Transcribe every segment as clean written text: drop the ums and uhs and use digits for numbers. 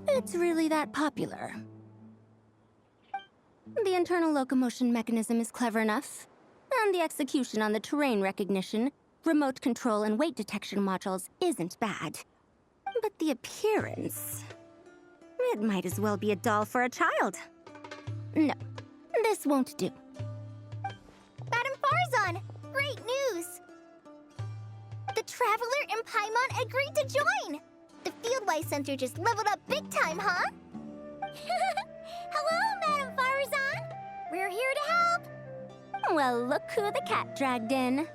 It's really that popular. The internal locomotion mechanism is clever enough, and the execution on the terrain recognition, remote control, and weight detection modules isn't bad. But the appearance... it might as well be a doll for a child. No, this won't do. Madam Farzan, great news! The Traveler and Paimon agreed to join! The Fieldwise Center just leveled up big time, huh? Hello, Madam Farzan! We're here to help! Well, look who the cat dragged in.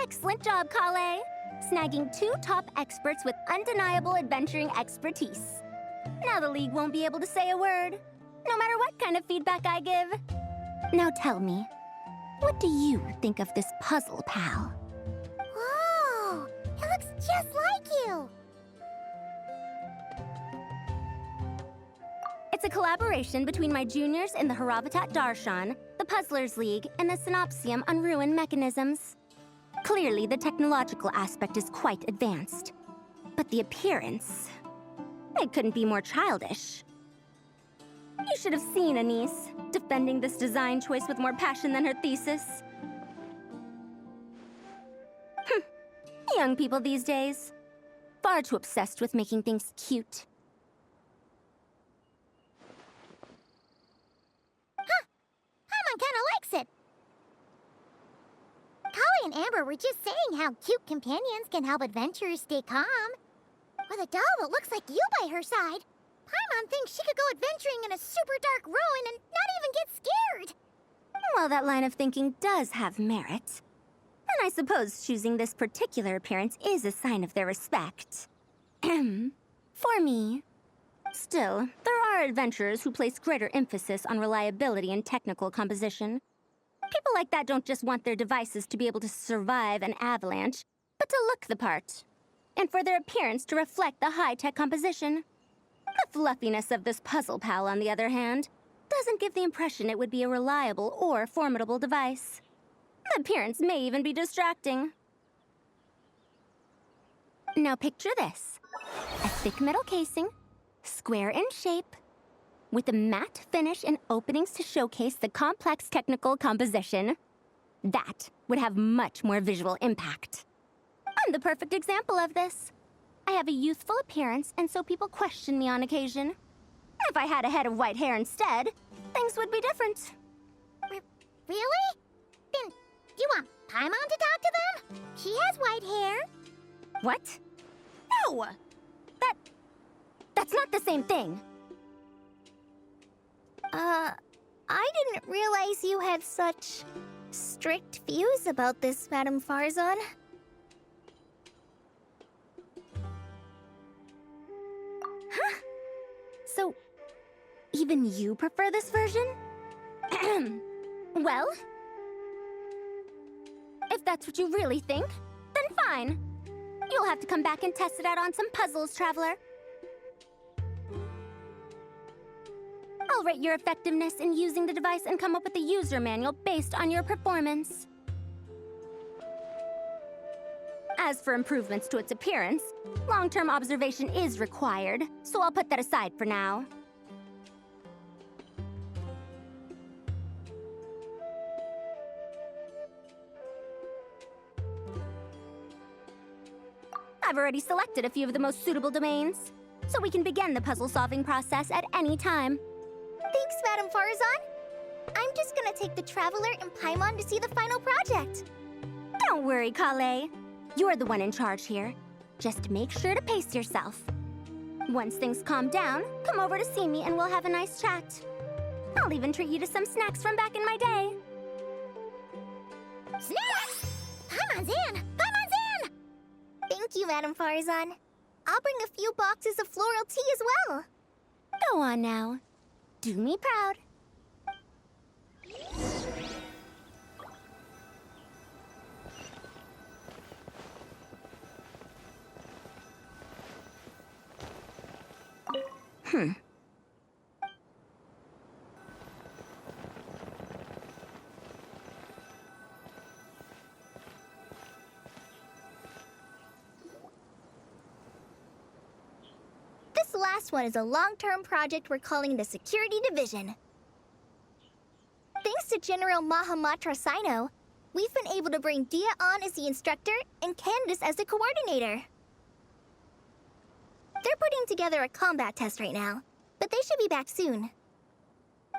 Excellent job, Kale. Snagging 2 top experts with undeniable adventuring expertise. Now the League won't be able to say a word, no matter what kind of feedback I give. Now tell me, what do you think of this puzzle, pal? Whoa! It looks just like you! It's a collaboration between my juniors in the Haravatat Darshan, the Puzzlers League, and the Synopsium on Ruin Mechanisms. Clearly, the technological aspect is quite advanced. But the appearance... it couldn't be more childish. You should have seen Anise, defending this design choice with more passion than her thesis. Young people these days. Far too obsessed with making things cute. Paimon kinda likes it! Kali and Amber were just saying how cute companions can help adventurers stay calm. With a doll that looks like you by her side, Paimon thinks she could go adventuring in a super dark ruin and not even get scared. Well, that line of thinking does have merit. And I suppose choosing this particular appearance is a sign of their respect. For me. Still, there are adventurers who place greater emphasis on reliability and technical composition. People like that don't just want their devices to be able to survive an avalanche, but to look the part. And for their appearance to reflect the high-tech composition. The fluffiness of this puzzle pal, on the other hand, doesn't give the impression it would be a reliable or formidable device. The appearance may even be distracting. Now picture this. A thick metal casing, square in shape, with a matte finish and openings to showcase the complex technical composition. That would have much more visual impact. I'm the perfect example of this. I have a youthful appearance, and so people question me on occasion. If I had a head of white hair instead, things would be different. Really? Then, you want Paimon to talk to them? She has white hair. What? No! That's not the same thing. I didn't realize you had such strict views about this, Madam Farzan. Huh? So, even you prefer this version? Well, if that's what you really think, then fine. You'll have to come back and test it out on some puzzles, Traveler. I'll rate your effectiveness in using the device and come up with a user manual based on your performance. As for improvements to its appearance, long-term observation is required, so I'll put that aside for now. I've already selected a few of the most suitable domains, so we can begin the puzzle-solving process at any time. Thanks, Madam Farzan. I'm just gonna take the Traveler and Paimon to see the final project. Don't worry, Kale. You're the one in charge here. Just make sure to pace yourself. Once things calm down, come over to see me and we'll have a nice chat. I'll even treat you to some snacks from back in my day. Snacks! Paimon's in! Paimon's in! Thank you, Madam Farzan. I'll bring a few boxes of floral tea as well. Go on now. Do me proud. This last one is a long-term project we're calling the Security Division. Thanks to General Mahamatra Sino, we've been able to bring Dia on as the instructor and Candace as the coordinator. They're putting together a combat test right now, but they should be back soon.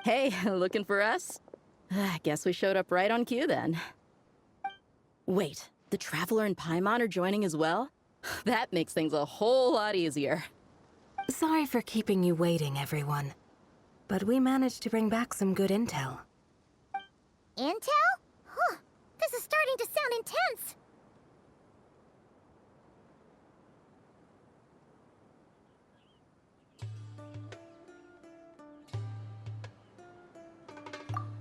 Hey, looking for us? I guess we showed up right on cue then. Wait, the Traveler and Paimon are joining as well? That makes things a whole lot easier. Sorry for keeping you waiting, everyone. But we managed to bring back some good intel. Intel? Huh, this is starting to sound intense.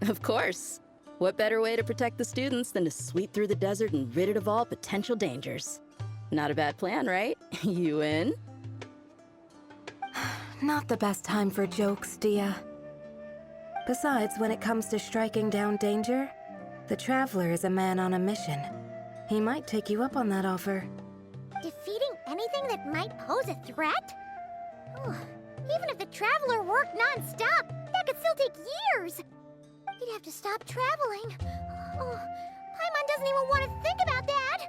Of course. What better way to protect the students than to sweep through the desert and rid it of all potential dangers? Not a bad plan, right? You in? Not the best time for jokes, Dia. Besides, when it comes to striking down danger, the Traveler is a man on a mission. He might take you up on that offer. Defeating anything that might pose a threat? Oh, even if the Traveler worked non-stop, that could still take years. We'd have to stop traveling. Oh, Paimon doesn't even want to think about that.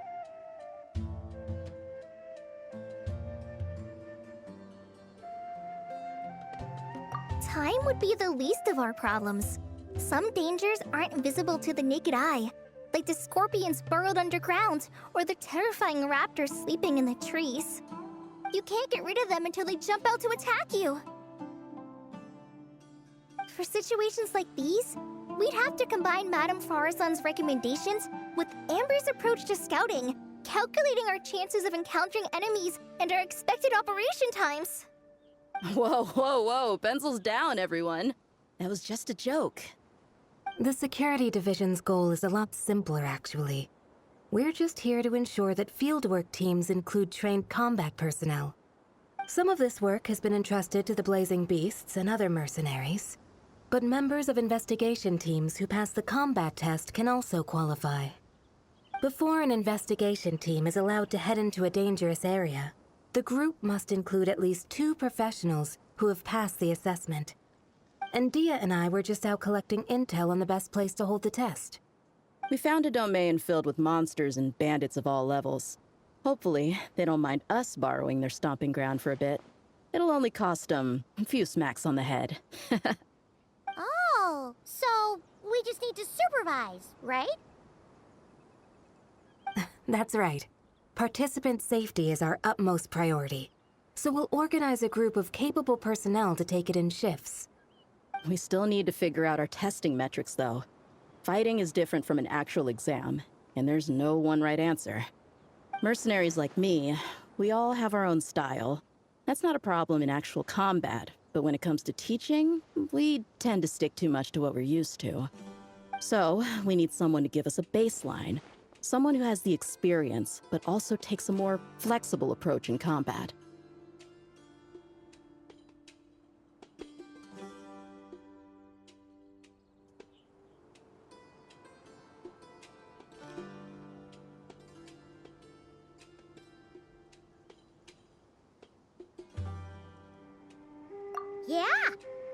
Time would be the least of our problems. Some dangers aren't visible to the naked eye, like the scorpions burrowed underground or the terrifying raptors sleeping in the trees. You can't get rid of them until they jump out to attack you. For situations like these, we'd have to combine Madame Farazan's recommendations with Amber's approach to scouting, calculating our chances of encountering enemies and our expected operation times. Whoa, whoa, whoa, pencils down, everyone. That was just a joke. The Security Division's goal is a lot simpler, actually. We're just here to ensure that fieldwork teams include trained combat personnel. Some of this work has been entrusted to the Blazing Beasts and other mercenaries, but members of investigation teams who pass the combat test can also qualify. Before an investigation team is allowed to head into a dangerous area, the group must include at least 2 professionals who have passed the assessment. And Dia and I were just out collecting intel on the best place to hold the test. We found a domain filled with monsters and bandits of all levels. Hopefully, they don't mind us borrowing their stomping ground for a bit. It'll only cost them a few smacks on the head. Oh, so we just need to supervise, right? That's right. Participant safety is our utmost priority. So we'll organize a group of capable personnel to take it in shifts. We still need to figure out our testing metrics, though. Fighting is different from an actual exam, and there's no one right answer. Mercenaries like me, we all have our own style. That's not a problem in actual combat, but when it comes to teaching, we tend to stick too much to what we're used to. So, we need someone to give us a baseline. Someone who has the experience, but also takes a more flexible approach in combat. Yeah,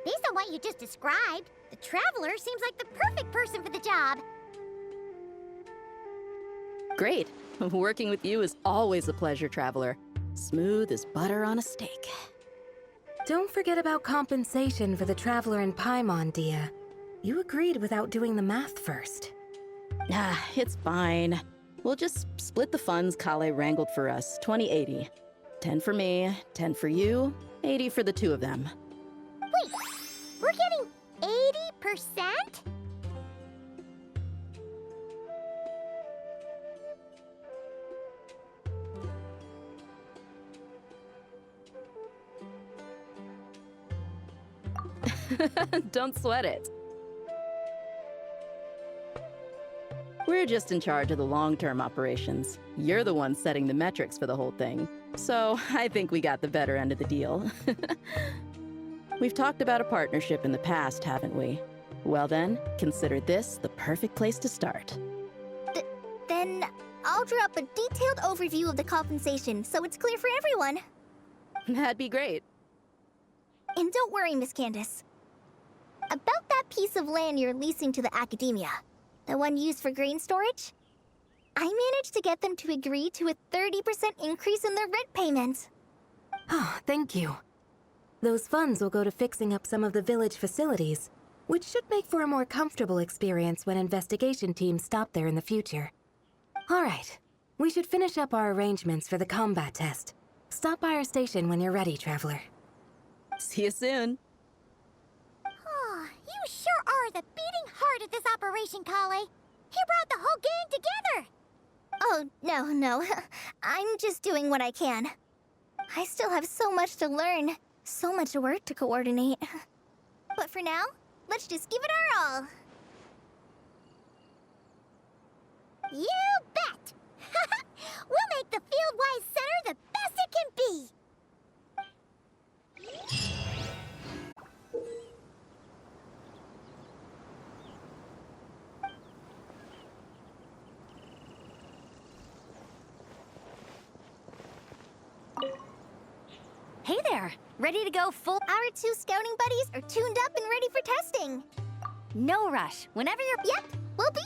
based on what you just described, the Traveler seems like the perfect person for the job. Great. Working with you is always a pleasure, Traveler. Smooth as butter on a steak. Don't forget about compensation for the Traveler and Paimon, Dia. You agreed without doing the math first. Ah, it's fine. We'll just split the funds Kale wrangled for us, 20-80. 10 for me, 10 for you, 80 for the 2 of them. Wait, we're getting 80%? Don't sweat it. We're just in charge of the long-term operations. You're the one setting the metrics for the whole thing. So I think we got the better end of the deal. We've talked about a partnership in the past, haven't we? Well then, consider this the perfect place to start. Then I'll draw up a detailed overview of the compensation so it's clear for everyone. That'd be great. And don't worry, Miss Candace. About that piece of land you're leasing to the academia, the one used for grain storage, I managed to get them to agree to a 30% increase in their rent payment. Oh, thank you. Those funds will go to fixing up some of the village facilities, which should make for a more comfortable experience when investigation teams stop there in the future. All right, we should finish up our arrangements for the combat test. Stop by our station when you're ready, Traveler. See you soon. Oh, you sure are the beating heart of this operation, Kale. You brought the whole gang together. Oh, no. I'm just doing what I can. I still have so much to learn, so much work to coordinate. But for now, let's just give it our all. You bet! We'll make the Fieldwise Center the best it can be! Hey there! Ready to go full... Our 2 scouting buddies are tuned up and ready for testing. No rush. Whenever you're... Yep, we'll be